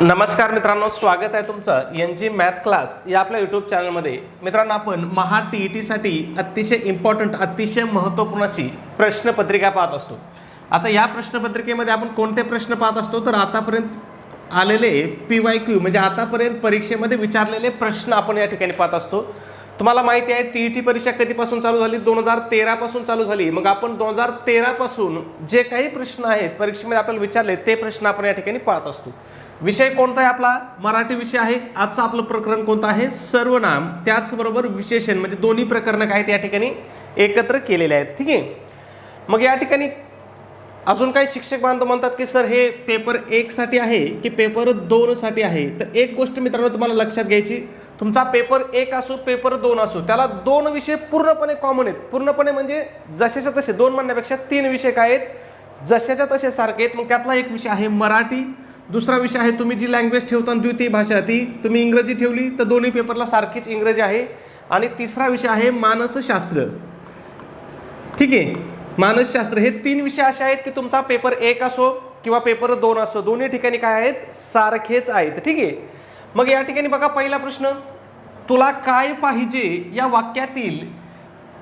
नमस्कार मित्रांनो, स्वागत आहे तुमचं NG मॅथ क्लास या आपल्या यूट्यूब चॅनलमध्ये. मित्रांनो, आपण महा TET साठी अतिशय इम्पॉर्टंट, अतिशय महत्त्वपूर्ण अशी प्रश्नपत्रिका पाहत असतो. आता या प्रश्नपत्रिकेमध्ये आपण कोणते प्रश्न पाहत असतो तर आतापर्यंत आलेले PYQ म्हणजे आतापर्यंत परीक्षेमध्ये विचारलेले प्रश्न आपण या ठिकाणी पाहत असतो. तुम्हाला माहिती आहे TET परीक्षा कधीपासून चालू झाली? 2013 पासून चालू झाली. मग आपण 2013 पासून जे काही प्रश्न आहेत परीक्षेमध्ये आपल्याला विचारले ते प्रश्न आपण या ठिकाणी पाहत असतो. विषय कोणता आहे आपला? मराठी विषय आहे. आजचं आपलं प्रकरण कोणतं आहे? सर्वनाम, त्याचबरोबर विशेषण, म्हणजे दोन्ही प्रकरणं काय या ठिकाणी एकत्र केलेले आहेत. ठीक आहे. मग या ठिकाणी अजून काही शिक्षक बांधव म्हणतात की सर हे पेपर 1 साठी आहे की पेपर 2 साठी आहे. तर एक गोष्ट मित्रांनो तुम्हाला लक्षात घ्यायची, तुमचा पेपर 1 असो पेपर 2 असो त्याला 2 विषय पूर्णपणे कॉमन आहेत. पूर्णपणे म्हणजे जशाच्या तसे, 2 म्हणण्यापेक्षा 3 विषय काय आहेत जशाच्या तसे सारखे आहेत. मग त्यातला एक विषय आहे मराठी, दुसरा विषय आहे तुम्ही जी लँग्वेज ठेवता द्वितीय भाषा ती तुम्ही इंग्रजी ठेवली तर दोन्ही पेपरला सारखीच इंग्रजी आहे. आणि तिसरा विषय आहे मानसशास्त्र. ठीक आहे, मानसशास्त्र. हे 3 विषय असे आहेत की तुमचा पेपर 1 असो किंवा पेपर 2 असो दोन्ही ठिकाणी काय आहेत? सारखेच आहेत. ठीक आहे. मग या ठिकाणी बघा पहिला प्रश्न, तुला काय पाहिजे या वाक्यातील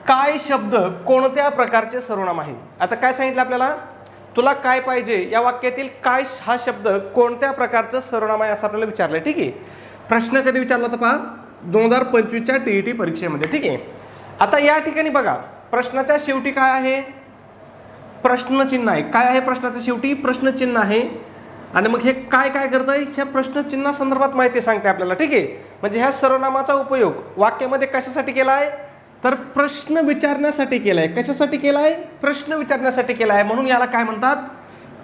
काय शब्द कोणत्या प्रकारचे सर्वनाम आहे? आता काय सांगितलं आपल्याला? तुला काय पाहिजे या वाक्यातील काय हा शब्द कोणत्या प्रकारचं सर्वनाम आहे असं आपल्याला विचारलं. ठीक आहे. प्रश्न कधी विचारला होता पहा? 2025च्या TET परीक्षेमध्ये. ठीक आहे. आता या ठिकाणी बघा प्रश्नाच्या शेवटी काय आहे? प्रश्नचिन्ह आहे. काय आहे प्रश्नाच्या शेवटी? प्रश्नचिन्ह आहे. आणि मग हे काय काय करतंय? ह्या प्रश्नचिन्हा संदर्भात माहिती सांगते आपल्याला. ठीक आहे. म्हणजे ह्या सर्वनामाचा उपयोग वाक्यामध्ये कशासाठी केला आहे? तर प्रश्न विचारण्यासाठी केलाय. कशासाठी केलाय? प्रश्न विचारण्यासाठी केलाय. म्हणून याला काय म्हणतात?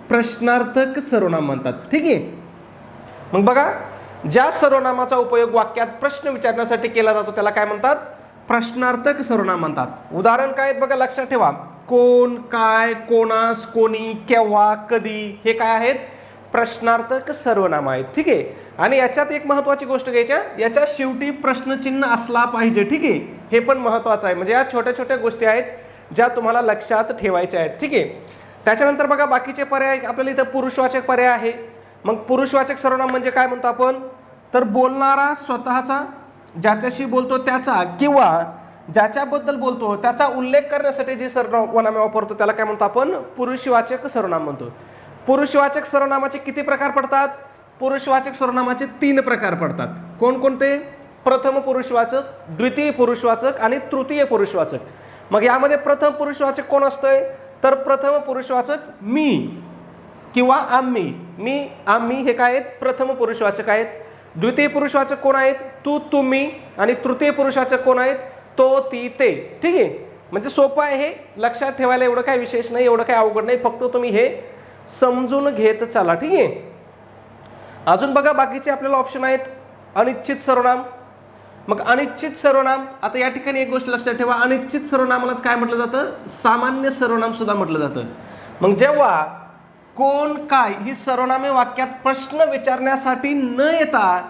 प्रश्नार्थक सर्वनाम म्हणतात. ठीक आहे. मग बघा, ज्या सर्वनामाचा उपयोग वाक्यात प्रश्न विचारण्यासाठी केला जातो त्याला काय म्हणतात? प्रश्नार्थक सर्वनाम म्हणतात. उदाहरण काय आहेत बघा, लक्षात ठेवा. कोण, काय, कोणास, कोणी, केव्हा, कधी हे काय आहेत? प्रश्नार्थक सर्वनाम आहेत. ठीक आहे. आणि याच्यात एक महत्त्वाची गोष्ट घ्यायच्या, याच्या शेवटी प्रश्नचिन्ह असला पाहिजे. ठीक आहे. हे पण महत्त्वाचं आहे. म्हणजे या छोट्या छोट्या गोष्टी आहेत ज्या तुम्हाला लक्षात ठेवायच्या आहेत. ठीक आहे. त्याच्यानंतर बघा बाकीचे पर्याय आपल्याला इथं पुरुषवाचक पर्याय आहे. मग पुरुषवाचक सर्वनाम म्हणजे काय म्हणतो आपण? तर बोलणारा स्वतःचा, ज्याच्याशी बोलतो त्याचा किंवा ज्याच्याबद्दल बोलतो त्याचा उल्लेख करण्यासाठी जे सर्वनाम वापरतो त्याला काय म्हणतो आपण? पुरुषवाचक सर्वनाम म्हणतो. पुरुषवाचक सर्वनामाचे किती प्रकार पडतात? पुरुषवाचक सर्वनामाचे 3 प्रकार पडतात. कोणकोणते? प्रथम पुरुषवाचक, द्वितीय पुरुषवाचक आणि तृतीय पुरुषवाचक. मग यामध्ये प्रथम पुरुषवाचक कोण असतंय? तर प्रथम पुरुषवाचक मी किंवा आम्ही. मी, आम्ही हे काय आहेत? प्रथम पुरुषवाचक आहेत. द्वितीय पुरुषवाचक कोण आहेत? तू, तुम्ही. आणि तृतीय पुरुषवाचक कोण आहेत? तो, ती, ते. ठीक आहे. म्हणजे सोपं आहे हे, लक्षात ठेवायला एवढं काही विशेष नाही, एवढं काही अवघड नाही, फक्त तुम्ही हे समजून घेत चला. ठीक आहे. अजून बघा बाकीचे आपल्याला ऑप्शन आहेत. अनिश्चित सर्वनाम. मग अनिश्चित सर्वनाम, आता या ठिकाणी एक गोष्ट लक्षात ठेवा, अनिश्चित सर्वनामालाच काय म्हटलं जातं? सामान्य सर्वनाम सुद्धा म्हटलं जातं. मग जेव्हा कोण, काय ही सर्वनामे वाक्यात प्रश्न विचारण्यासाठी न येता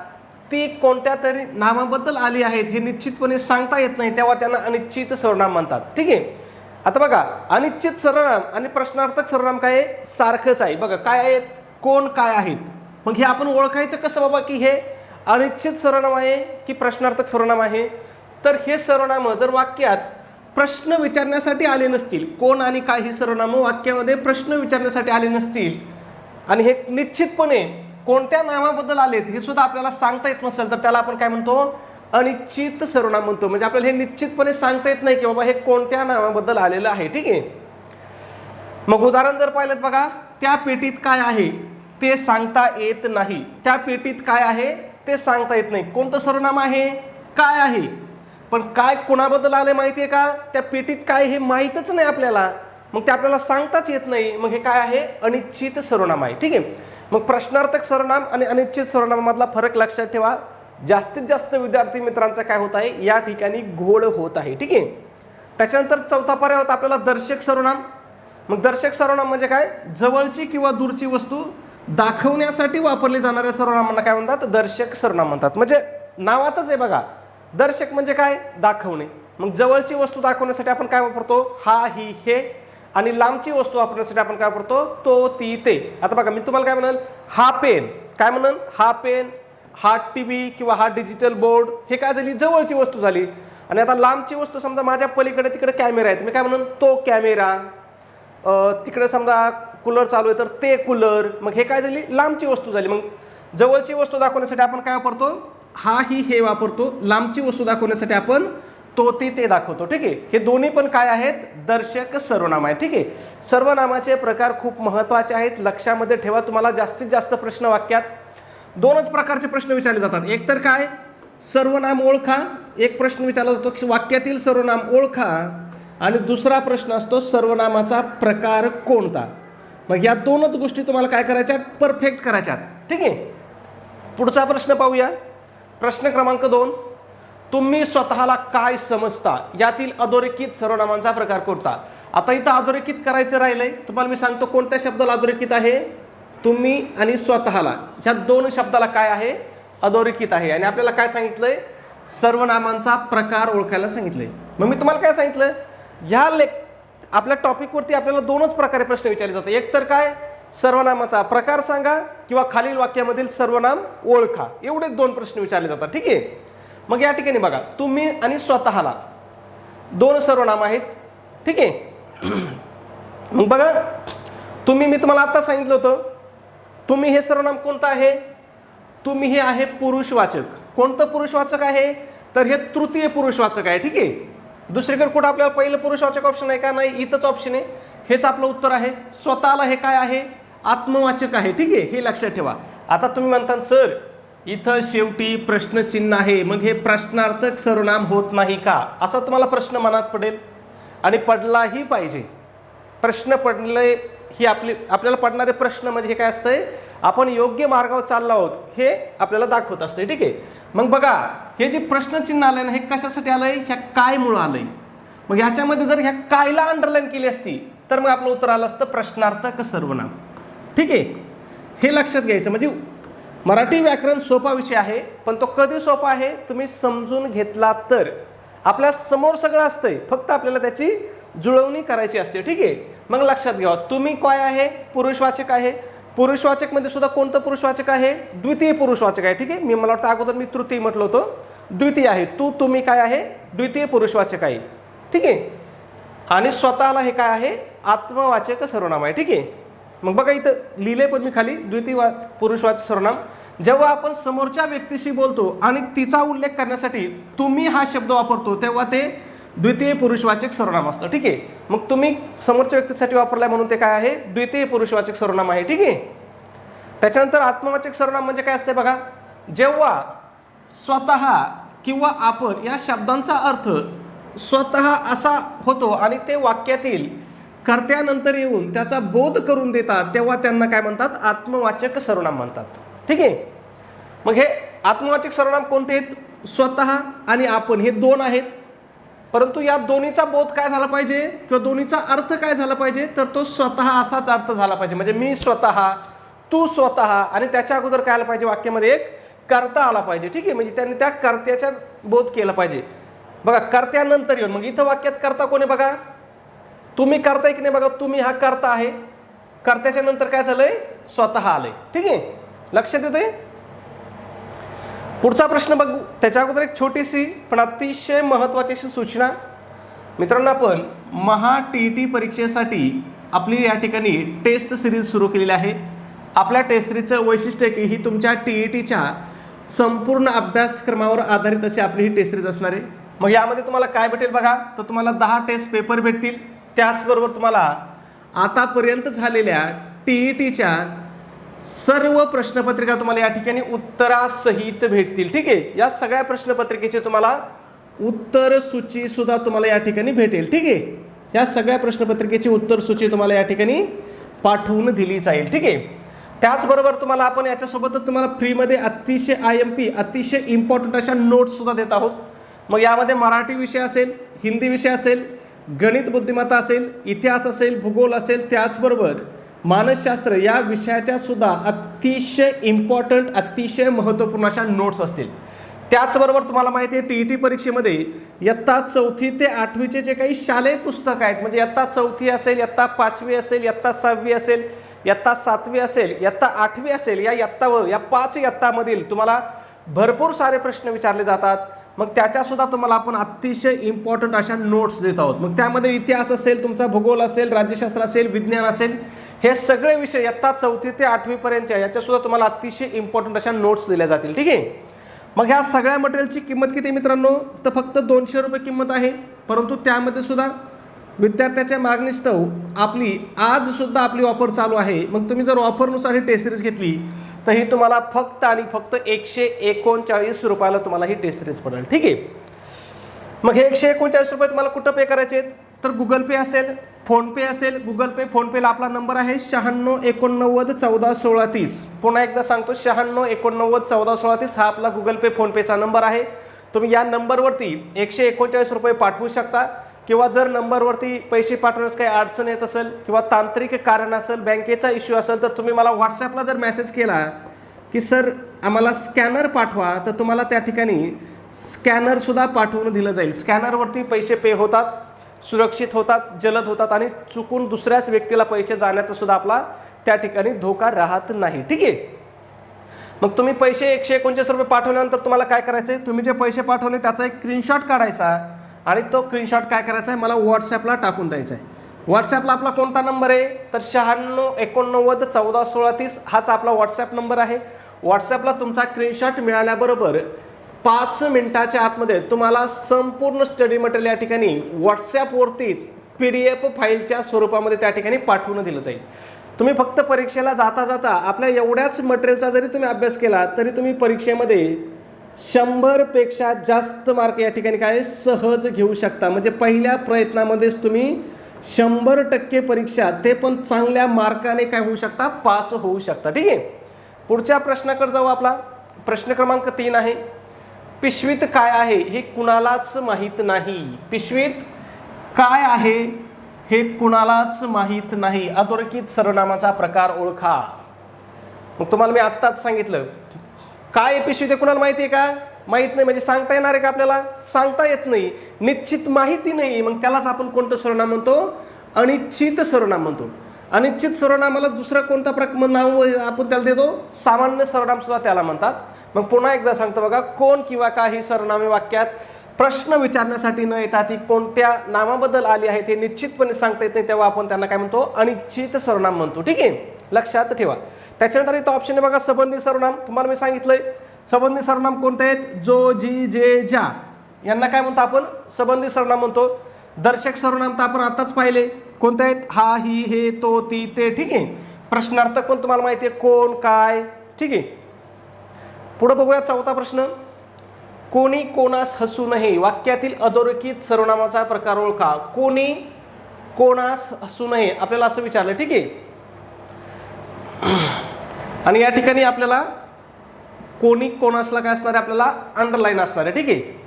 ती कोणत्या तरी नामाबद्दल आली आहेत हे निश्चितपणे सांगता येत नाही तेव्हा त्यांना अनिश्चित सर्वनाम म्हणतात. ठीक आहे. आता बघा अनिश्चित सर्वनाम आणि प्रश्नार्थक सर्वनाम काय आहे? सारखंच आहे. बघा काय आहेत? कोण, काय आहेत. मग हे आपण ओळखायचं कसं बाबा की हे अनिश्चित सर्वनाम आहे की प्रश्नार्थक सर्वनाम आहे? तर हे सर्वनाम जर वाक्यात प्रश्न विचारण्यासाठी आले नसतील, कोण आणि काय ही सर्वनाम वाक्यामध्ये प्रश्न विचारण्यासाठी आले नसतील आणि हे निश्चितपणे कोणत्या नामाबद्दल आलेत हे सुद्धा आपल्याला सांगता येत नसेल तर त्याला आपण काय म्हणतो? अनिश्चित सर्वनाम म्हणतो. म्हणजे आपल्याला हे निश्चितपणे सांगता येत नाही की बाबा हे कोणत्या नामाबद्दल आलेलं आहे. ठीक आहे. मग उदाहरण जर पाहिलं बघा, त्या पेटीत काय आहे ते सांगता येत नाही. त्या पेटीत काय आहे ते सांगता येत नाही. कोणतं सर्वनाम आहे? काय आहे. पण काय कोणाबद्दल आले माहिती आहे का? त्या पेटीत काय हे माहीतच नाही आपल्याला, मग ते आपल्याला सांगताच येत नाही. मग हे काय आहे? अनिश्चित सर्वनाम आहे. ठीक आहे. मग प्रश्नार्थक सर्वनाम आणि अनिश्चित सर्वनामामधला फरक लक्षात ठेवा. जास्तीत जास्त विद्यार्थी मित्रांचा काय होत आहे या ठिकाणी घोळ होत आहे. ठीक आहे. त्याच्यानंतर चौथा पर्याय होता आपल्याला दर्शक सर्वनाम. मग दर्शक सर्वनाम म्हणजे काय? जवळची किंवा दूरची वस्तू दाखवण्यासाठी वापरले जाणाऱ्या सर्वनामांना काय म्हणतात? दर्शक सर्वनाम म्हणतात. म्हणजे नावातच आहे बघा, दर्शक म्हणजे काय? दाखवणे. मग जवळची वस्तू दाखवण्यासाठी आपण काय वापरतो? हा, ही, हे. आणि लांबची वस्तू वापरण्यासाठी आपण काय वापरतो? तो, ती, ते. आता बघा मी तुम्हाला काय म्हणाल, हा पेन काय म्हणून हा पेन, हा टीव्ही किंवा हा डिजिटल बोर्ड हे काय झाली जवळची वस्तू झाली. आणि आता लांबची वस्तू समजा माझ्या पलीकडे तिकडे कॅमेरा आहे, मी काय म्हणून तो कॅमेरा, तिकडे समजा कूलर चालू आहे तर ते कूलर, मग हे काय झाली लांबची वस्तू झाली. मग जवळची वस्तू दाखवण्यासाठी आपण काय वापरतो, हा ही हे वापरतो. लांबची वस्तू दाखवण्यासाठी आपण तो ते दाखवतो. ठीक आहे, हे दोन्ही पण काय आहेत दर्शक सर्वनाम आहे. ठीक आहे, सर्वनामाचे प्रकार खूप महत्त्वाचे आहेत, लक्षामध्ये ठेवा. तुम्हाला जास्तीत जास्त प्रश्न वाक्यात दोनच प्रकारचे प्रश्न विचारले जातात. एक तर काय सर्वनाम ओळखा, एक प्रश्न विचारला जातो की वाक्यातील सर्वनाम ओळखा, आणि दुसरा प्रश्न असतो सर्वनामाचा प्रकार कोणता. मग या दोनच गोष्टी तुम्हाला काय करायच्या परफेक्ट करायच्यात. ठीक आहे, पुढचा प्रश्न पाहूया. प्रश्न क्रमांक 2, तुम्ही स्वतःला काय समजता यातील अधोरेखित सर्वनामांचा प्रकार कोणता. आता इथं अधोरेखित करायचं राहिलंय, तुम्हाला मी सांगतो कोणत्या शब्दाला अधोरेखित आहे, तुम्ही आणि स्वतःला ह्या दोन शब्दाला काय आहे अधोरेखित आहे. आणि आपल्याला काय सांगितलंय सर्वनामांचा प्रकार ओळखायला सांगितलंय. मग मी तुम्हाला काय सांगितलं, ह्या आपल्या टॉपिकवरती आपल्याला दोनच प्रकारे प्रश्न विचारले जातात. एक तर काय सर्वनामाचा प्रकार सांगा किंवा खालील वाक्यामधील सर्वनाम ओळखा, एवढे दोन प्रश्न विचारले जातात. ठीक आहे, मग या ठिकाणी बघा तुम्ही आणि स्वतःला दोन सर्वनाम आहेत. ठीक आहे, मग बघा तुम्ही, मी तुम्हाला आता सांगितलं होतं तुम्ही हे सर्वनाम कोणतं आहे, तुम्ही हे आहे पुरुषवाचक. कोणतं पुरुषवाचक आहे तर हे तृतीय पुरुषवाचक आहे. ठीक आहे, दुसरीकडे कुठं आपल्याला पहिलं पुरुषवाचक ऑप्शन आहे का, नाही, इथंच ऑप्शन आहे, हेच आपलं उत्तर आहे. स्वतःला हे काय आहे आत्मवाचक आहे. ठीक आहे, हे लक्षात ठेवा. आता तुम्ही म्हणता सर इथं शेवटी प्रश्नचिन्ह आहे, मग हे प्रश्नार्थक सर्वनाम होत नाही का, असा तुम्हाला प्रश्न मनात पडेल आणि पडलाही पाहिजे. प्रश्न पडले ही आपल्याला पडणारे प्रश्न म्हणजे हे काय असतंय, आपण योग्य मार्गावर चाललो आहोत हे आपल्याला दाखवत असते. ठीक आहे, मग बघा हे जे प्रश्नचिन्ह आलंय ना हे कशासाठी आलंय, ह्या काय मुळे आलंय. मग ह्याच्यामध्ये जर ह्या कायला अंडरलाईन केली असती तर मग आपलं उत्तर आलं असतं प्रश्नार्थक सर्वनाम. ठीक आहे, हे लक्षात घ्यायचं. म्हणजे मराठी व्याकरण सोपा विषय आहे, पण तो कधी सोपा आहे तुम्ही समजून घेतला तर. आपल्या समोर सगळं असतंय, फक्त आपल्याला त्याची जुळवणी करायची असते. ठीक आहे, मग लक्षात घ्या तुम्ही काय आहे पुरुषवाचक आहे. पुरुषवाचक मध्ये सुद्धा कोणतं पुरुषवाचक आहे, द्वितीय पुरुषवाचक आहे. ठीक आहे, मला वाटतं अगोदर मी तृतीय म्हटलं होतं, द्वितीय आहे. तुम्ही काय आहे द्वितीय पुरुषवाचक आहे. ठीक आहे, आणि स्वतःला हे काय आहे आत्मवाचक सर्वनाम आहे. ठीक आहे, मग बघा इथं लिहिले पण मी खाली द्वितीय पुरुषवाचक सर्वनाम. जेव्हा आपण समोरच्या व्यक्तीशी बोलतो आणि तिचा उल्लेख करण्यासाठी तुम्ही हा शब्द वापरतो तेव्हा ते द्वितीय पुरुषवाचक सर्वनाम असतं. ठीक आहे, मग तुम्ही समोरच्या व्यक्तीसाठी वापरलाय म्हणून ते काय आहे द्वितीय पुरुषवाचक सर्वनाम आहे. ठीक आहे, त्याच्यानंतर आत्मवाचक सर्वनाम म्हणजे काय असते बघा, जेव्हा स्वतः किंवा आपण या शब्दांचा अर्थ स्वतः असा होतो आणि ते वाक्यातील कर्त्यानंतर येऊन त्याचा बोध करून देतात तेव्हा त्यांना काय म्हणतात आत्मवाचक सर्वनाम म्हणतात. ठीक आहे, मग हे आत्मवाचक सर्वनाम कोणते आहेत, स्वतः आणि आपण हे दोन आहेत. परंतु या दोन्हीचा बोध काय झाला पाहिजे किंवा दोन्हीचा अर्थ काय झाला पाहिजे तर तो स्वतः असाच अर्थ झाला पाहिजे. म्हणजे मी स्वतः, तू स्वतः, आणि त्याच्या अगोदर काय आला पाहिजे वाक्यामध्ये एक कर्ता आला पाहिजे. ठीक आहे, म्हणजे त्यांनी त्या कर्त्याचा बोध केला पाहिजे. बघा कर्त्यानंतर येऊन, मग इथं वाक्यात कर्ता कोण आहे बघा, तुम्ही करताय की नाही बघा, तुम्ही हा कर्ता आहे, कर्त्याच्या नंतर काय झालंय स्वतः आलंय. ठीक आहे, लक्षात येते. पुढचा प्रश्न बघू, त्याच्या अगोदर एक छोटीशी पण अतिशय महत्त्वाची सूचना. मित्रांनो आपण TET परीक्षेसाठी आपली या ठिकाणी टेस्ट सिरीज सुरू केलेली आहे. आपल्या टेस्ट सिरीजचं वैशिष्ट्य की ही तुमच्या TETच्या संपूर्ण अभ्यासक्रमावर आधारित अशी आपली ही टेस्ट सिरीज असणार आहे. मग यामध्ये तुम्हाला काय भेटेल बघा, तर तुम्हाला 10 टेस्ट पेपर भेटतील. त्याचबरोबर तुम्हाला आतापर्यंत झालेल्या TETच्या सर्व प्रश्नपत्रिका तुम्हाला या ठिकाणी उत्तरासहित भेटतील. ठीक आहे, या सगळ्या प्रश्नपत्रिकेची तुम्हाला उत्तर सूची सुद्धा तुम्हाला या ठिकाणी भेटेल. ठीक आहे, या सगळ्या प्रश्नपत्रिकेची उत्तर सूची तुम्हाला या ठिकाणी पाठवून दिली जाईल. ठीक आहे, त्याचबरोबर तुम्हाला आपण याच्यासोबतच तुम्हाला फ्रीमध्ये अतिशय IMP अतिशय इम्पॉर्टंट अशा नोट्स सुद्धा देत आहोत. मग यामध्ये मराठी विषय असेल, हिंदी विषय असेल, गणित बुद्धिमत्ता असेल, इतिहास असेल, भूगोल असेल, त्याचबरोबर मानसशास्त्र या विषयाच्या सुद्धा अतिशय इम्पॉर्टंट अतिशय महत्त्वपूर्ण अशा नोट्स असतील. त्याचबरोबर तुम्हाला माहिती आहे TET परीक्षेमध्ये इयत्ता 4थी ते 8वीचे जे काही शालेय पुस्तक आहेत, म्हणजे इयत्ता 4थी असेल, इयत्ता 5वी असेल, इयत्ता 6वी असेल, इयत्ता 7वी असेल, इयत्ता 8वी असेल, या इयत्तावर या 5 इयत्तामधील तुम्हाला भरपूर सारे प्रश्न विचारले जातात. मग त्याच्यासुद्धा तुम्हाला आपण अतिशय इम्पॉर्टंट अशा नोट्स देत आहोत. मग त्यामध्ये इतिहास असेल, तुमचा भूगोल असेल, राज्यशास्त्र असेल, विज्ञान असेल, हे सगळे विषय इयत्ता 4थी ते 8वी पर्यंतच्या याच्यासुद्धा तुम्हाला अतिशय इम्पॉर्टंट अशा नोट्स दिल्या जातील. ठीक आहे. मग ह्या सगळ्या मटेरियलची किंमत किती मित्रांनो, तर फक्त 200 रुपये किंमत आहे. परंतु त्यामध्ये सुद्धा विद्यार्थ्याच्या मागणीस्तव आपली आज सुद्धा आपली ऑफर चालू आहे. मग तुम्ही जर ऑफरनुसार ही टेस्ट सिरीज घेतली तर ही तुम्हाला फक्त आणि फक्त 139 रुपयाला तुम्हाला ही टेस्ट सिरीज पडेल. ठीक आहे. मग हे 139 रुपये तुम्हाला कुठं पे करायचे आहेत, तर गुगल पे असेल, फोनपे असेल. गुगल पे, फोनपेला आपला नंबर आहे 96 89 14 16 30. पुन्हा एकदा सांगतो, 96 89 14 16 30 हा आपला गुगल पे, फोनपेचा नंबर आहे. तुम्ही या नंबरवरती 139 रुपये पाठवू शकता. किंवा जर नंबरवरती पैसे पाठवण्यास काही अडचण येत असेल किंवा तांत्रिक कारण असेल, बँकेचा इश्यू असेल, तर तुम्ही मला व्हॉट्सॲपला जर मेसेज केला की सर आम्हाला स्कॅनर पाठवा, तर तुम्हाला त्या ठिकाणी स्कॅनरसुद्धा पाठवून दिलं जाईल. स्कॅनरवरती पैसे पे होतात, सुरक्षित होतात, जलद होतात आणि चुकून दुसऱ्याच व्यक्तीला पैसे जाण्याचा सुद्धा आपला त्या ठिकाणी धोका राहत नाही. ठीक आहे. मग तुम्ही पैसे 139 रुपये पाठवल्यानंतर तुम्हाला काय करायचं आहे, तुम्ही जे पैसे पाठवले त्याचा एक स्क्रीनशॉट काढायचा आणि तो स्क्रीनशॉट काय करायचा आहे, मला व्हॉट्सॲपला टाकून द्यायचा आहे. व्हॉट्सॲपला आपला कोणता नंबर आहे, तर 96 89 14 16 30 हाच आपला व्हॉट्सॲप नंबर आहे. व्हॉट्सॲपला तुमचा स्क्रीनशॉट मिळाल्याबरोबर 5 मिनिटाच्या आतमध्ये तुम्हाला संपूर्ण स्टडी मटेरियल या ठिकाणी व्हॉट्सॲपवरतीच PDF फाईलच्या स्वरूपामध्ये त्या ठिकाणी पाठवून दिलं जाईल. तुम्ही फक्त परीक्षेला जाता जाता आपल्या एवढ्याच मटेरियलचा जरी तुम्ही अभ्यास केला तरी तुम्ही परीक्षेमध्ये 100 पेक्षा जास्त मार्क या ठिकाणी काय सहज घेऊ शकता. म्हणजे पहिल्या प्रयत्नामध्येच तुम्ही 100% परीक्षा, ते पण चांगल्या मार्काने काय होऊ शकता, पास होऊ शकता. ठीक आहे. पुढच्या प्रश्नाकडे जाऊ. आपला प्रश्न क्रमांक 3 आहे, पिशवीत काय आहे हे कुणालाच माहीत नाही. पिशवीत काय आहे हे कुणालाच माहीत नाही. अधोरेखित सर्वनामाचा प्रकार ओळखा. मग तुम्हाला मी आत्ताच सांगितलं, काय पिशवी ते कुणाला माहिती आहे का, माहीत नाही. म्हणजे सांगता येणार आहे का आपल्याला, सांगता येत नाही. निश्चित माहिती नाही, मग त्यालाच आपण कोणतं सर्वनाम म्हणतो, अनिश्चित सर्वनाम म्हणतो. अनिश्चित सर्वनामाला दुसरं कोणता नाव आपण त्याला देतो, सामान्य सर्वनाम सुद्धा त्याला म्हणतात. मग पुन्हा एकदा सांगतो बघा, कोण किंवा काही सर्वनामे वाक्यात प्रश्न विचारण्यासाठी न येतात ती कोणत्या नामाबद्दल आली आहे ते निश्चितपणे सांगता येत नाही, तेव्हा आपण त्यांना काय म्हणतो, अनिश्चित सर्वनाम म्हणतो. ठीक आहे, लक्षात ठेवा. त्याच्यानंतर इथं ऑप्शन आहे बघा, संबंधी सर्वनाम. तुम्हाला मी सांगितलंय संबंधी सर्वनाम कोणते आहेत, जो, जी, जे, ज्या, यांना काय म्हणतो आपण, संबंधी सर्वनाम म्हणतो. दर्शक सर्वनाम तर आपण आताच पाहिले, कोणते आहेत, हा, ही, हे, तो, ती, ते. ठीक आहे. प्रश्नार्थक पण तुम्हाला माहिती आहे, कोण, काय. ठीक आहे. पुढे बघूया 4था प्रश्न, कोणी कोणास हसू नये. वाक्यातील अधोरेखित सर्वनामाचा प्रकार ओळखा. कोणी कोणास हसू नये आपल्याला असं विचारलं. ठीक आहे. आणि या ठिकाणी आपल्याला कोणी कोणासला काय असणार आहे, आपल्याला अंडरलाईन असणार आहे. ठीक आहे.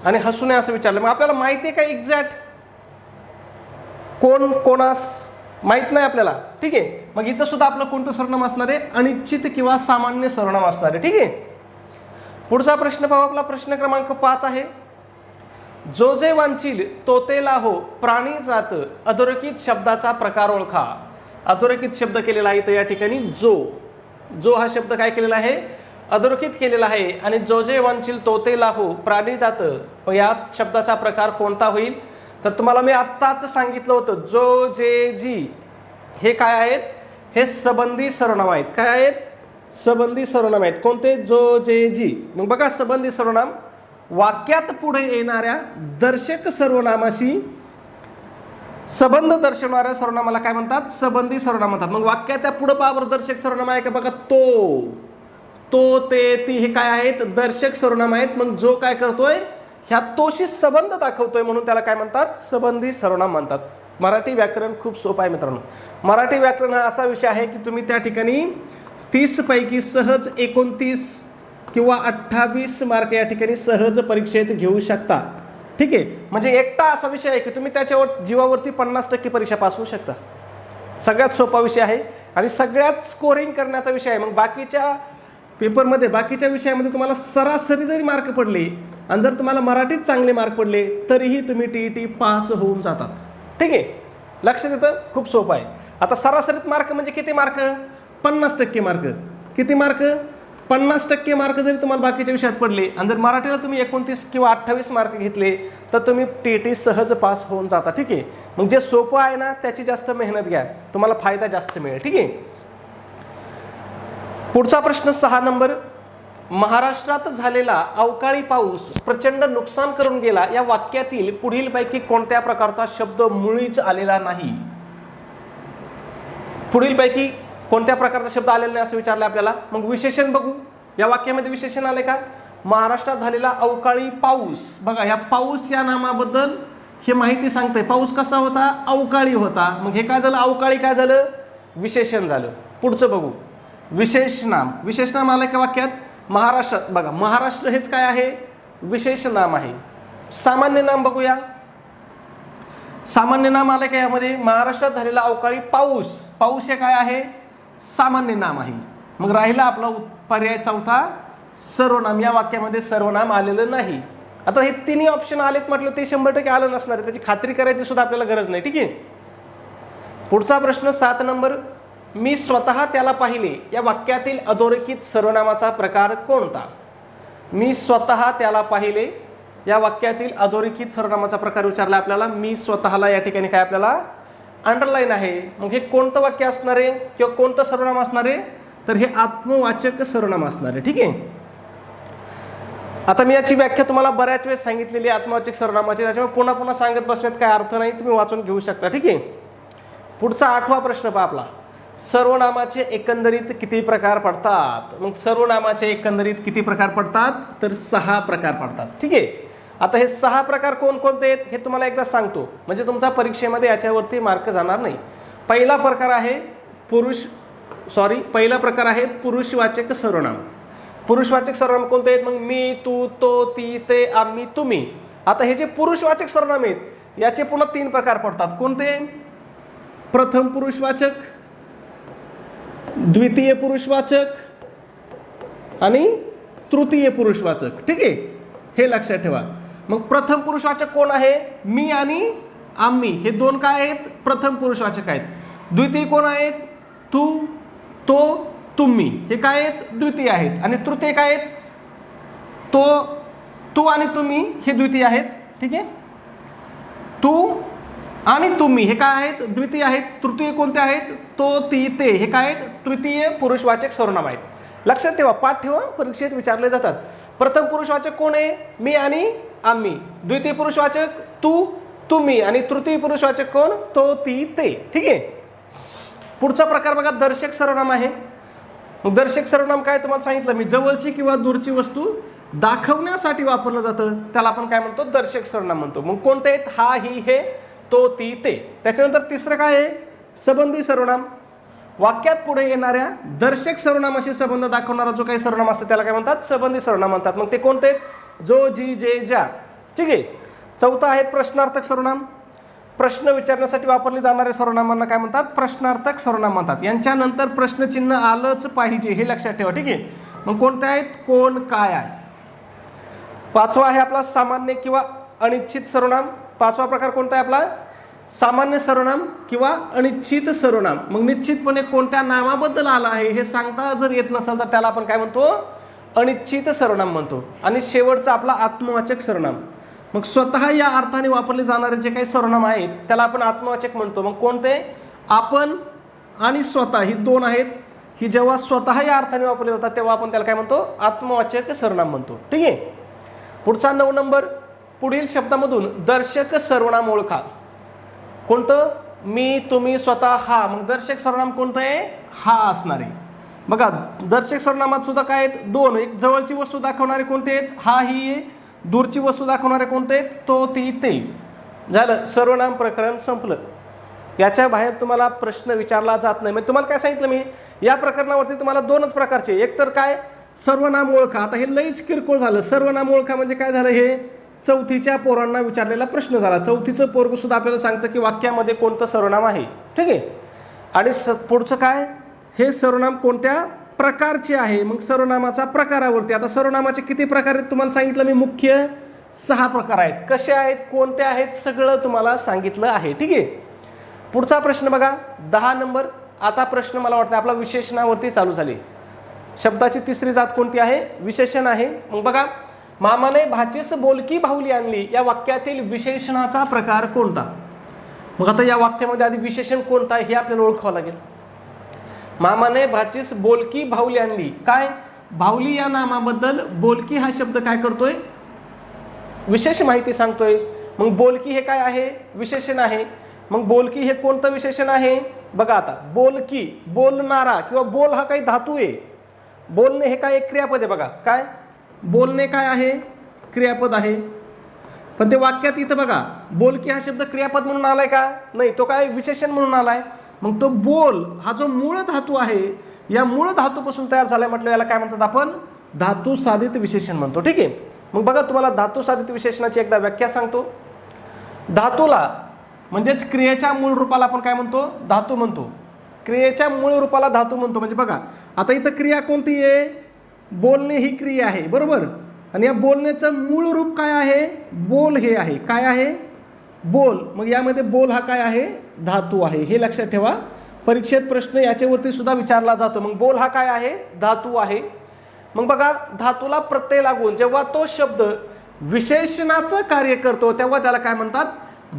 आणि हसू नये असं विचारलं, मग आपल्याला माहिती आहे का एक्झॅक्ट कोण कोणास, माहित नाही आपल्याला. ठीक आहे. मग इथं सुद्धा आपलं कोणतं सर्वनाम असणार आहे, अनिश्चित किंवा सामान्य सर्वनाम असणार आहे. ठीक आहे. पुढचा प्रश्न पाहू. आपला प्रश्न क्रमांक 5 आहे, जो जे वांछील तो ते लाहो प्राणी जात. अधोरेखित शब्दाचा प्रकार ओळखा. अधोरेखित शब्द केलेला आहे तर या ठिकाणी जो, जो हा शब्द काय केलेला आहे, अधोरेखित केलेला आहे. आणि जो जे वांछील तो ते लाहो प्राणी जात, या शब्दाचा प्रकार कोणता होईल, तर तुम्हाला मी आत्ताच सांगितलं होतं, जो, जे, जी हे काय आहेत, हे संबंधी सर्वनाम आहेत. काय आहेत, संबंधी सर्वनाम आहेत. कोणते, जो, जे, जी. मग बघा, संबंधी सर्वनाम वाक्यात पुढे येणाऱ्या दर्शक सर्वनामाशी संबंध दर्शवणाऱ्या सर्वनामाला काय म्हणतात, संबंधी सर्वनाम म्हणतात. मग वाक्यात त्या पुढे पावर दर्शक सर्वनाम आहे का बघा, तो, तो, ते, ती, हे काय आहेत, दर्शक सर्वनाम आहेत. मग जो काय करतोय, ह्या तोशी संबंध दाखवतोय म्हणून त्याला काय म्हणतात, संबंधी सर्वनाम म्हणतात. मराठी व्याकरण खूप सोपं आहे मित्रांनो. मराठी व्याकरण हा असा विषय आहे की तुम्ही त्या ठिकाणी 30 पैकी सहज 29 किंवा 28 मार्क या ठिकाणी सहज परीक्षेत घेऊ शकता. ठीक आहे. म्हणजे एकटा असा विषय आहे की तुम्ही त्याच्यावर जीवावरती 50% परीक्षा पास होऊ शकता. सगळ्यात सोपा विषय आहे आणि सगळ्यात स्कोरिंग करण्याचा विषय आहे. मग बाकीच्या पेपरमध्ये, बाकीच्या विषयामध्ये तुम्हाला सरासरी जरी मार्क पडले आणि जर तुम्हाला मराठीत चांगले मार्क पडले तरीही तुम्ही TET पास होऊन जातात. ठीक आहे. लक्षात येतं, खूप सोपं आहे. आता सरासरीत मार्क म्हणजे किती मार्क? 50% मार्क. किती मार्क? 50% मार्क जरी तुम्हाला बाकीच्या विषयात पडले आणि जर मराठीला तुम्ही 29 किंवा 28 मार्क घेतले तर तुम्ही TET सहज पास होऊन जाता. ठीक आहे. मग जे सोपं आहे ना त्याची जास्त मेहनत घ्या, तुम्हाला फायदा जास्त मिळेल. ठीक आहे. पुढचा प्रश्न 6 नंबर. महाराष्ट्रात झालेला अवकाळी पाऊस प्रचंड नुकसान करून गेला या वाक्यातील पुढीलपैकी कोणत्या प्रकारचा शब्द मुळीच आलेला नाही? पुढीलपैकी कोणत्या प्रकारचा शब्द आलेला नाही असं विचारलं आपल्याला. मग विशेषण बघू, या वाक्यामध्ये विशेषण आले का? महाराष्ट्रात झालेला अवकाळी पाऊस. बघा या पाऊस या नामाबद्दल हे माहिती सांगते. पाऊस कसा होता? अवकाळी होता. मग हे काय झालं? अवकाळी काय झालं? विशेषण झालं. पुढचं बघू, विशेष नाम. विशेष नाम आलं का वाक्यात? महाराष्ट्रात. बघा महाराष्ट्र हेच काय आहे? विशेष नाम आहे. सामान्य नाम बघूया. सामान्य नाम आलं का यामध्ये? महाराष्ट्रात झालेला अवकाळी पाऊस. पाऊस हे काय आहे? सामान्य नाम आहे. मग राहिला आपला पर्याय चौथा, सर्वनाम. या वाक्यामध्ये सर्वनाम आलेलं नाही. आता हे तिन्ही ऑप्शन आलेत म्हटलं ते 100% आलं नसणार आहे, त्याची खात्री करायची सुद्धा आपल्याला गरज नाही. ठीक आहे. पुढचा प्रश्न 7 नंबर. मी स्वतः त्याला पाहिले या वाक्यातील अधोरेखित सर्वनामाचा प्रकार कोणता? मी स्वतः त्याला पाहिले या वाक्यातील अधोरेखित सर्वनामाचा प्रकार विचारला आपल्याला. मी स्वतःला या ठिकाणी काय आपल्याला अंडरलाईन आहे. मग हे कोणतं वाक्य असणार आहे किंवा कोणतं सर्वनाम असणार आहे? तर हे आत्मवाचक सर्वनाम असणार आहे. ठीक आहे. आता मी याची व्याख्या तुम्हाला बऱ्याच वेळेस सांगितलेली आत्मवाचक सर्वनामाची, त्याच्यामुळे पुन्हा पुन्हा सांगत बसण्यात काय अर्थ नाही, तुम्ही वाचून घेऊ शकता. ठीक आहे. पुढचा 8वा प्रश्न पहा आपला. सर्वनामाचे एकंदरीत किती प्रकार पडतात? मग सर्वनामाचे एकंदरीत किती प्रकार पडतात? तर 6 प्रकार पडतात. ठीक आहे. आता हे 6 प्रकार कोणकोणते आहेत हे तुम्हाला एकदा सांगतो, म्हणजे तुमच्या परीक्षेमध्ये याच्यावरती मार्क जाणार नाही. पहिला प्रकार आहे पुरुषवाचक सर्वनाम. पुरुषवाचक सर्वनाम कोणते आहेत? मग मी, तू, तो, ती, ते, आम्ही, तुम्ही. आता हे जे पुरुषवाचक सर्वनाम आहेत याचे पुन्हा 3 प्रकार पडतात. कोणते? प्रथम पुरुषवाचक, द्वितीय पुरुषवाचक आणि तृतीय पुरुषवाचक. ठीक आहे. हे लक्षात ठेवा. मग प्रथम पुरुषवाचक कोण आहे? मी आणि आम्ही. हे 2 काय आहेत? प्रथम पुरुषवाचक आहेत. द्वितीय कोण आहेत? तू, तो, तुम्ही. हे काय आहेत? द्वितीय आहेत. आणि तृतीय काय आहेत? तू आणि तुम्ही हे द्वितीय आहेत. ठीक आहे. तू आणि तुम्ही हे काय आहेत? द्वितीय आहेत. तृतीय कोणते आहेत? तो, ती, ते. हे काय आहेत? तृतीय पुरुषवाचक सर्वनाम आहेत. लक्षात ठेवा, पाठ ठेवा, परीक्षेत विचारले जातात. प्रथम पुरुषवाचक कोण आहे? मी आणि आम्ही. द्वितीय पुरुषवाचक तू, तुम्ही. आणि तृतीय पुरुषवाचक कोण? तो, ती, ते. ठीक आहे. पुढचा प्रकार बघा, दर्शक सर्वनाम आहे. मग दर्शक सर्वनाम काय तुम्हाला सांगितलं मी, जवळची किंवा दूरची वस्तू दाखवण्यासाठी वापरलं जातं त्याला आपण काय म्हणतो? दर्शक सर्वनाम म्हणतो. मग कोणते आहेत? हा, ही, हे, तो, ती, ते. त्याच्यानंतर तिसरं काय आहे? संबंधी सर्वनाम. वाक्यात पुढे येणाऱ्या दर्शक सर्वनामाशी संबंध दाखवणारा जो काही सर्वनाम असतो त्याला काय म्हणतात? संबंधी सर्वनाम म्हणतात. मग ते कोणते आहेत? जो, जी, जे, ज्या. ठीक आहे. चौथा आहे प्रश्नार्थक सर्वनाम. प्रश्न विचारण्यासाठी वापरले जाणारे सर्वनामांना काय म्हणतात? प्रश्नार्थक सर्वनाम म्हणतात. यांच्यानंतर प्रश्नचिन्ह आलंच पाहिजे हे लक्षात ठेवा. ठीक आहे. मग कोणते आहेत? कोण, काय आहे. 5वा आहे आपला सामान्य किंवा अनिश्चित सर्वनाम. 5वा प्रकार कोणता आहे आपला? सामान्य सर्वनाम किंवा अनिश्चित सर्वनाम. मग निश्चितपणे कोणत्या नामाबद्दल आला आहे हे सांगता जर येत नसेल तर त्याला आपण काय म्हणतो? अनिश्चित सर्वनाम म्हणतो. आणि शेवटचा आपला आत्मवाचक सर्वनाम. मग स्वतः या अर्थाने वापरले जाणारे जे काही सर्वनाम आहेत त्याला आपण आत्मवाचक म्हणतो. मग कोणते? आपण आणि स्वतः ही 2 आहेत. ही जेव्हा स्वतः या अर्थाने वापरले जातात तेव्हा आपण त्याला काय म्हणतो? आत्मवाचक सर्वनाम म्हणतो. ठीक आहे. पुढचा 9 नंबर. पुढील शब्दामधून दर्शक सर्वनाम ओळखा. कोणतं? मी, तुम्ही, स्वतः, हा. मग दर्शक सर्वनाम कोणतं आहे? हा असणार आहे. बघा दर्शक सर्वनामात सुद्धा काय आहेत? 2. एक जवळची वस्तू दाखवणारे कोणते आहेत? हा, ही, आहे. दूरची वस्तू दाखवणारे कोणते आहेत? तो, ती, ते. झालं, सर्वनाम प्रकरण संपलं. याच्या बाहेर तुम्हाला प्रश्न विचारला जात नाही. म्हणजे तुम्हाला काय सांगितलं मी, या प्रकरणावरती तुम्हाला 2च प्रकारचे. एक तर काय? सर्वनाम ओळखा. आता हे लईच किरकोळ झालं. सर्वनाम ओळखा म्हणजे काय झालं? हे 4थीच्या पोरांना विचारलेला प्रश्न झाला. 4थीचं पोरग सुद्धा आपल्याला सांगतं की वाक्यामध्ये कोणतं सर्वनाम आहे. ठीक आहे. आणि पुढचं काय? हे सर्वनाम कोणत्या प्रकारचे आहे. मग सर्वनामाचा प्रकारावरती. आता सर्वनामाचे किती प्रकार आहेत तुम्हाला सांगितलं मी. मुख्य 6 प्रकार आहेत. कसे आहेत, कोणते आहेत, सगळं तुम्हाला सांगितलं आहे. ठीक आहे. पुढचा प्रश्न बघा 10 नंबर. आता प्रश्न मला वाटतं आपला विशेषणावरती चालू झाले. शब्दाची तिसरी जात कोणती आहे? विशेषण आहे. मग बघा, मामाने भाचीस बोलकी बाहुली आणली या वाक्यातील विशेषणाचा प्रकार कोणता? मग आता या वाक्यामध्ये आधी विशेषण कोणता आहे हे आपल्याला ओळखावं लागेल. मामाने भाचीस बोलकी बाहुली आणली. काय? बाहुली या नामाबद्दल बोलकी हा शब्द काय करतोय? विशेष माहिती सांगतोय. मग बोलकी हे काय आहे? विशेषण आहे. मग बोलकी हे कोणतं विशेषण आहे? बघा आता, बोलकी बोलणारा किंवा बोल हा काही धातू आहे. बोलणे हे काय? एक क्रियापद आहे. बघा काय, बोलणे काय आहे? क्रियापद आहे. पण ते वाक्यात इथं बघा, बोलकी हा शब्द क्रियापद म्हणून आलाय का? नाही, तो काय विशेषण म्हणून आलाय. मग तो बोल हा जो मूळ धातू आहे, या मूळ धातूपासून तयार झालाय म्हटलं, याला काय म्हणतात आपण? धातू साधित विशेषण म्हणतो. ठीक आहे. मग बघा, तुम्हाला धातू साधित विशेषणाची एकदा व्याख्या सांगतो. धातूला म्हणजेच क्रियेच्या मूळ रूपाला आपण काय म्हणतो? धातू म्हणतो. क्रियेच्या मूळ रूपाला धातू म्हणतो. म्हणजे बघा, आता इथं क्रिया कोणती आहे? बोलणे ही क्रिया आहे, बरोबर. आणि या बोलण्याचं मूळ रूप काय आहे? बोल हे आहे. काय आहे? बोल. मग यामध्ये बोल हा काय आहे? धातू आहे. हे लक्षात ठेवा. परीक्षेत प्रश्न याच्यावरती सुद्धा विचारला जातो. मग बोल हा काय आहे? धातू आहे. मग बघा, धातूला प्रत्यय लागून जेव्हा तो शब्द विशेषणाचं कार्य करतो तेव्हा त्याला काय म्हणतात?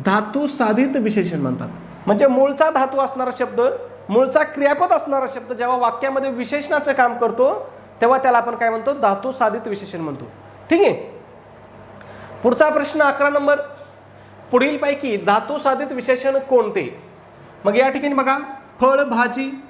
धातू साधित विशेषण म्हणतात. म्हणजे मूळचा धातू असणारा शब्द, मूळचा क्रियापद असणारा शब्द जेव्हा वाक्यामध्ये विशेषणाचं काम करतो तेव्हा त्याला आपण काय म्हणतो? धातू साधित विशेषण म्हणतो. ठीक आहे. पुढचा प्रश्न 11 नंबर. पुढीलपैकी धातू साधित विशेषण कोणते? मग या ठिकाणी बघा, फळ भाजी,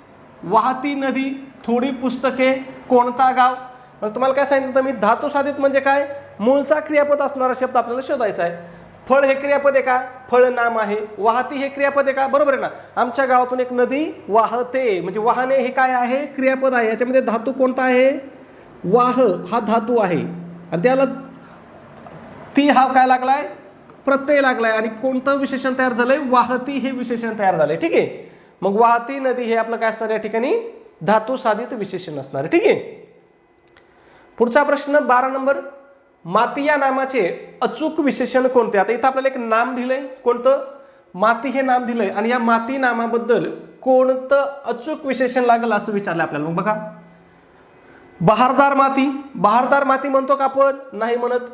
वाहती नदी, थोडी पुस्तके, कोणता गाव. मग तुम्हाला काय सांगितलं मी? धातू साधित म्हणजे काय? मूळचा क्रियापद असणारा शब्द आपल्याला शोधायचा आहे. फळ हे क्रियापद आहे का? फळ नाम आहे. वाहती हे क्रियापद आहे का? बरोबर आहे ना. आमच्या गावातून एक नदी वाहते, म्हणजे वाहने हे काय आहे? क्रियापद आहे. याच्यामध्ये धातू कोणता आहे? वाह हा धातू आहे. आणि त्याला ती हा काय लागलाय? प्रत्यय लागलाय. आणि कोणतं विशेषण तयार झालंय? वाहती हे विशेषण तयार झालंय. ठीक आहे. मग वाहती नदी हे आपलं काय असणार? या ठिकाणी धातू साधित विशेषण असणार आहे. ठीक आहे. पुढचा प्रश्न 12 नंबर. माती या नामाचे अचूक विशेषण कोणते? आता इथं आपल्याला एक नाम दिलंय. कोणतं? माती हे नाम दिलंय. आणि या माती नामाबद्दल कोणतं अचूक विशेषण लागेल असं विचारलं आपल्याला. मग बघा, बहारदार माती. बहारदार माती म्हणतो का आपण? नाही म्हणत.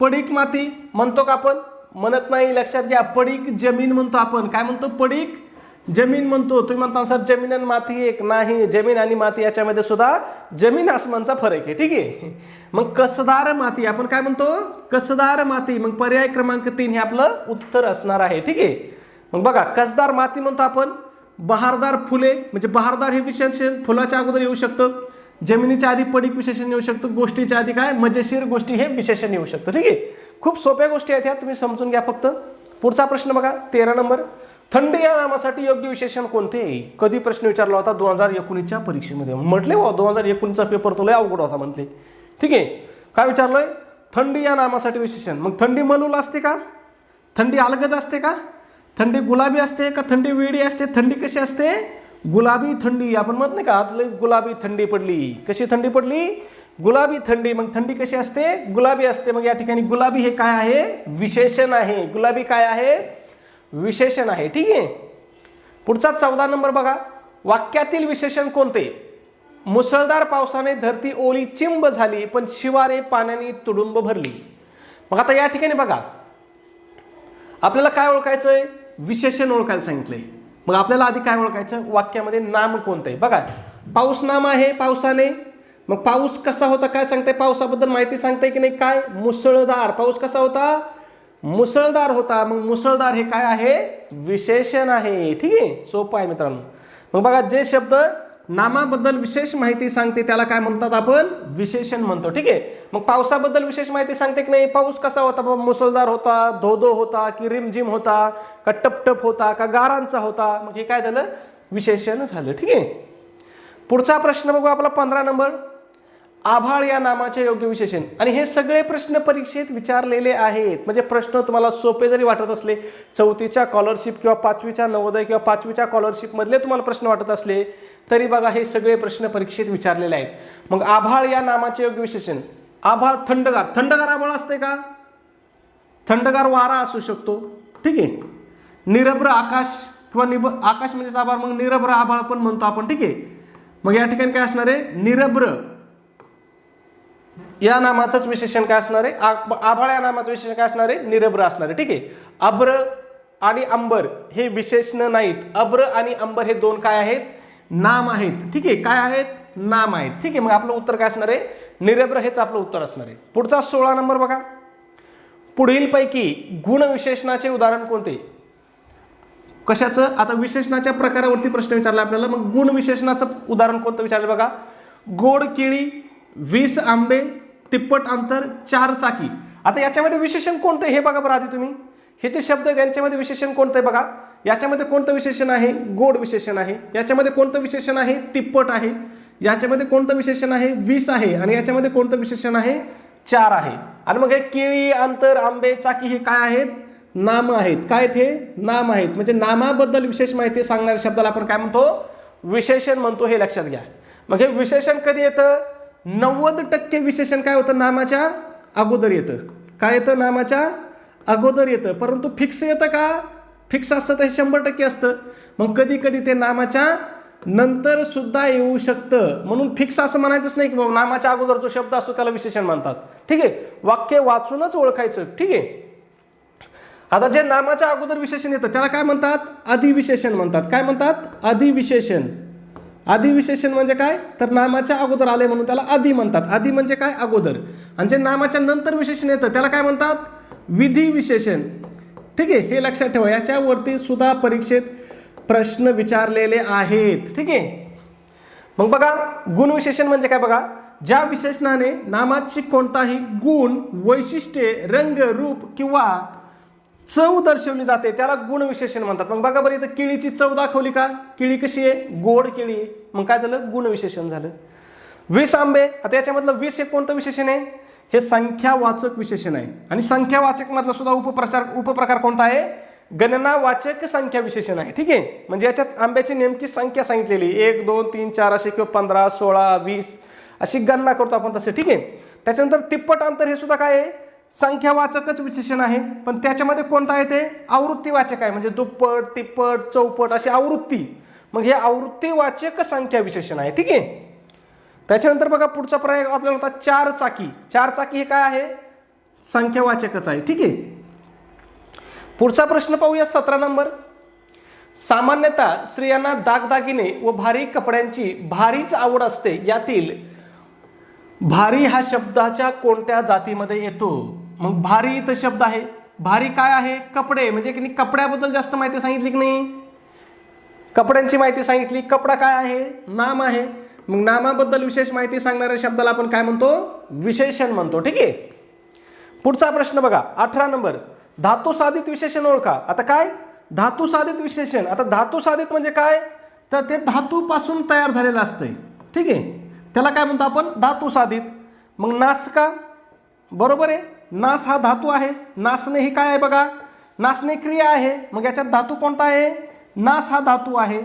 पडीक माती म्हणतो का आपण? म्हणत नाही. लक्षात घ्या, पडीक जमीन म्हणतो आपण. काय म्हणतो? पडीक जमीन म्हणतो. तुम्ही म्हणता सर जमीन आणि माती एक नाही. जमीन आणि माती याच्यामध्ये सुद्धा जमीन आसमानचा फरक आहे. ठीक आहे. मग कसदार माती आपण काय म्हणतो? कसदार माती. मग पर्याय क्रमांक 3 हे आपलं उत्तर असणार आहे. ठीक आहे. मग बघा, कसदार माती म्हणतो आपण. बहारदार फुले म्हणजे बहारदार हे विशेषण फुलाच्या अगोदर येऊ शकतं. जमिनीच्या आधी पडीक विशेषण येऊ शकतं. गोष्टीच्या आधी काय? मजेशीर गोष्टी हे विशेषण येऊ शकतं. ठीक आहे. खूप सोप्या गोष्टी आहेत ह्या, तुम्ही समजून घ्या फक्त. पुढचा प्रश्न बघा 13 नंबर. थंड या नामासाठी योग्य विशेषण कोणते? कधी प्रश्न विचारला होता? 2019च्या परीक्षेमध्ये. म्हटले 2019चा पेपर तो लय अवघड होता म्हटले. ठीक आहे. काय विचारलंय? थंडी या नामासाठी विशेषण. मग थंडी मलूल असते का? थंडी अलगद असते का? थंडी गुलाबी असते का? थंडी वेडी असते? थंडी कशी असते? गुलाबी थंडी. आपण म्हणत नाही का, आतले गुलाबी थंडी पडली. कशी थंडी पडली? गुलाबी थंडी. मग थंडी कशी असते? गुलाबी असते. मग या ठिकाणी गुलाबी हे काय आहे? विशेषण आहे. गुलाबी काय आहे? विशेषण आहे. ठीक आहे. पुढचा 14 नंबर बघा. वाक्यातील विशेषण कोणते? मुसळधार पावसाने धरती ओली चिंब झाली, पण शिवारे पाण्याने तुडुंब भरली. मग आता या ठिकाणी बघा, आपल्याला काय ओळखायचंय? विशेषण ओळखायला सांगितलंय. मग आपल्याला आधी काय ओळखायचं? वाक्यामध्ये नाम कोणतं आहे? बघा, पाऊस नाम आहे पावसाने. मग पाऊस कसा होता? काय सांगताय? पावसाबद्दल माहिती सांगताय की नाही? काय? मुसळधार. पाऊस कसा होता? मुसळधार होता. मग मुसळधार हे काय आहे? विशेषण आहे. ठीक आहे. सोपं आहे मित्रांनो. मग बघा, जे शब्द नामाबद्दल विशेष माहिती सांगते त्याला काय म्हणतात आपण? विशेषण म्हणतो. ठीक आहे. मग पावसाबद्दल विशेष माहिती सांगते की नाही? पाऊस कसा होता? मुसळधार होता, धो-धो होता, की रिमझिम होता, का टप-टप होता, का गारांचा होता? मग हे काय झालं? विशेषण झालं. ठीक आहे. पुढचा प्रश्न बघू आपला 15 नंबर. आभाळ या नामाचे योग्य विशेषण. आणि हे सगळे प्रश्न परीक्षेत विचारलेले आहेत. म्हणजे प्रश्न तुम्हाला सोपे जरी वाटत असले, 4थीच्या स्कॉलरशिप किंवा 5वीच्या नवोदय किंवा 5वीच्या स्कॉलरशिप मधले तुम्हाला प्रश्न वाटत असले तरी बघा, हे सगळे प्रश्न परीक्षेत विचारलेले आहेत. मग आभाळ या नामाचे योग्य विशेषण. आभाळ थंडगार. थंडगार आभाळ असते का? थंडगार वारा असू शकतो. ठीक आहे. निरभ्र आकाश किंवा आकाश म्हणजेच आभाळ, मग निरभ्र आभाळ पण म्हणतो आपण, ठीक आहे. मग या ठिकाणी काय असणार आहे, निरभ्र या नामाचंच विशेषण काय असणार आहे, आभाळ या नामाचं विशेषण काय असणार आहे, निरभ्र असणार आहे, ठीक आहे. अभ्र आणि अंबर हे विशेषण नाहीत. अभ्र आणि अंबर हे दोन काय आहेत, नाम आहेत, ठीक आहे. काय आहेत, नाम आहेत, ठीक आहे. मग आपलं उत्तर काय असणार आहे, निरभ्र हेच आपलं उत्तर असणार आहे. पुढचा 16 नंबर बघा. पुढीलपैकी गुणविशेषणाचे उदाहरण कोणते? कशाचं, आता विशेषणाच्या प्रकारावरती प्रश्न विचारला आपल्याला. मग गुणविशेषणाचं उदाहरण कोणतं विचारलं बघा. गोड केळी, 20 आंबे, तिप्पट अंतर, 4 चाकी. आता याच्यामध्ये विशेषण कोणतं हे बघा बरं आधी तुम्ही. हे जे शब्द आहेत यांच्यामध्ये विशेषण कोणतं आहे बघा. याच्यामध्ये कोणतं विशेषण आहे, गोड विशेषण आहे. याच्यामध्ये कोणतं विशेषण आहे, तिप्पट आहे. याच्यामध्ये कोणतं विशेषण आहे, 20 आहे. आणि याच्यामध्ये कोणतं विशेषण आहे, 4 आहे. आणि मग हे केळी, अंतर, आंबे, चाकी हे काय आहेत, नाम आहेत. काय ते नाम आहेत. म्हणजे नामाबद्दल विशेष माहिती सांगणाऱ्या शब्दाला आपण काय म्हणतो, विशेषण म्हणतो, हे लक्षात घ्या. मग हे विशेषण कधी येतं, 90% विशेषण काय होतं, नामाच्या अगोदर येतं. काय येतं, नामाच्या अगोदर येतं. परंतु फिक्स येतं का, फिक्स असतं तर 100% असतं. मग कधी कधी ते नामाच्या नंतर सुद्धा येऊ शकतं. म्हणून फिक्स असं म्हणायचंच नाही की बाबा नामाच्या अगोदर जो शब्द असतो त्याला विशेषण म्हणतात, ठीक आहे. वाक्य वाचूनच ओळखायचं, ठीक आहे. आता जे नामाच्या अगोदर विशेषण येतं त्याला काय म्हणतात, अधिविशेषण म्हणतात. काय म्हणतात, अधिविशेषण. अधिविशेषण म्हणजे काय, तर नामाच्या अगोदर आले म्हणून त्याला आधी म्हणतात. आधी म्हणजे काय, अगोदर. आणि जे नामाच्या नंतर विशेषण येतं त्याला काय म्हणतात, विधिविशेषण, ठीक आहे. हे लक्षात ठेवा. याच्यावरती सुद्धा परीक्षेत प्रश्न विचारलेले आहेत, ठीक आहे. मग बघा, गुणविशेषण म्हणजे काय बघा, ज्या विशेषणाने नामाची कोणताही गुण, वैशिष्ट्ये, रंग, रूप किंवा चव दर्शवली जाते त्याला गुणविशेषण म्हणतात. मग बघा बरं, इथं केळीची चव दाखवली का, केळी कशी आहे, गोड केळी आहे. मग काय झालं, गुणविशेषण झालं. 20 आंबे, आता याच्यामधलं 20 हे कोणतं विशेषण आहे, हे संख्यावाचक विशेषण आहे. आणि संख्यावाचक मधला सुद्धा उपप्रकार कोणता आहे, गणनावाचक संख्या विशेषण आहे, ठीक आहे. म्हणजे याच्यात आंब्याची नेमकी संख्या सांगितलेली, 1 2 3 4 असे किंवा 15 16 20 अशी गणना करतो आपण तसं, ठीक आहे. त्याच्यानंतर तिप्पट अंतर हे सुद्धा काय आहे, संख्यावाचकच विशेषण आहे. पण त्याच्यामध्ये कोणता आहे, ते आवृत्तीवाचक आहे. म्हणजे दुप्पट, तिप्पट, चौपट अशी आवृत्ती. मग हे आवृत्तीवाचक संख्या विशेषण आहे, ठीक आहे. त्याच्यानंतर बघा पुढचा पर्याय आपल्याला होता 4 चाकी. 4 चाकी हे काय आहे, संख्यावाचकच आहे, ठीक आहे. पुढचा प्रश्न पाहूया 17 नंबर. सामान्यतः स्त्रियांना दागदागिने व भारी कपड्यांची भारीच आवड असते. यातील भारी हा शब्दाच्या कोणत्या जातीमध्ये येतो? मग भारी इथं शब्द आहे. भारी काय आहे, कपडे. म्हणजे की कपड्याबद्दल जास्त माहिती सांगितली की नाही, कपड्यांची माहिती सांगितली. कपडा काय आहे, नाम आहे. मग नामाबद्दल विशेष माहिती सांगणाऱ्या शब्दाला आपण काय म्हणतो, विशेषण म्हणतो, ठीक आहे. पुढचा प्रश्न बघा 18 नंबर. धातू साधित विशेषण ओळखा. आता काय, धातू साधित विशेषण. आता धातू साधित म्हणजे काय, तर ते धातूपासून तयार झालेलं असतंय, ठीक आहे. त्याला काय म्हणतो आपण, धातू साधित. मग नासका, बरोबर आहे. नास हा धातू आहे. नासणे ही काय आहे बघा, नासणे क्रिया आहे. मग याच्यात धातू कोणता आहे, नास हा धातू आहे.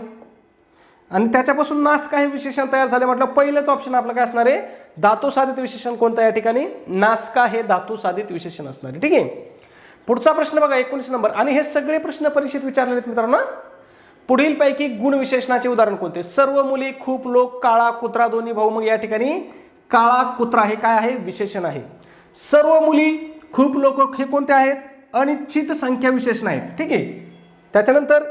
आणि त्याच्यापासून नासका हे विशेषण तयार झाले म्हटलं पहिलंच ऑप्शन आपलं काय असणार आहे, धातू साधित विशेषण कोणतं या ठिकाणी, नासका हे धातू साधित विशेषण असणार आहे, ठीक आहे. पुढचा प्रश्न बघा 19 नंबर. आणि हे सगळे प्रश्न परीक्षेत विचारलेले आहेत मित्रांनो. पुढीलपैकी गुणविशेषणाचे उदाहरण कोणते? सर्व मुली, खूप लोक, काळा कुत्रा, दोन्ही भाऊ. मग या ठिकाणी काळा कुत्रा हे काय आहे, विशेषण आहे. सर्व मुली, खूप लोक हे कोणते आहेत, अनिश्चित संख्या विशेषण आहेत, ठीक आहे. त्याच्यानंतर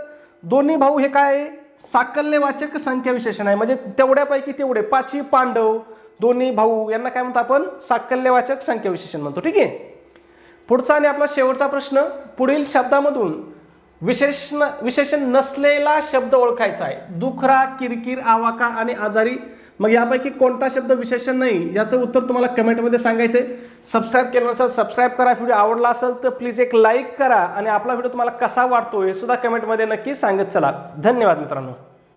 दोन्ही भाऊ हे काय आहे, साकल्यवाचक संख्या विशेषण आहे. म्हणजे तेवढ्यापैकी तेवढे, 5 पांडव, दोन्ही भाऊ यांना काय म्हणतो आपण, साकल्यवाचक संख्या विशेषण म्हणतो, ठीक आहे. पुढचा आणि आपला शेवटचा प्रश्न. पुढील शब्दामधून विशेषण नसलेला शब्द ओळखायचा आहे. दुखरा, किरकिर, आवाका आणि आजारी. मग यापैकी कोणता शब्द विशेषण नाही, याचं उत्तर तुम्हाला कमेंटमध्ये सांगायचं आहे. सबस्क्राईब केलं नसेल सबस्क्राईब करा. व्हिडिओ आवडला असेल तर प्लीज एक लाईक करा. आणि आपला व्हिडिओ तुम्हाला कसा वाटतो हे सुद्धा कमेंटमध्ये नक्की सांगत चला. धन्यवाद मित्रांनो.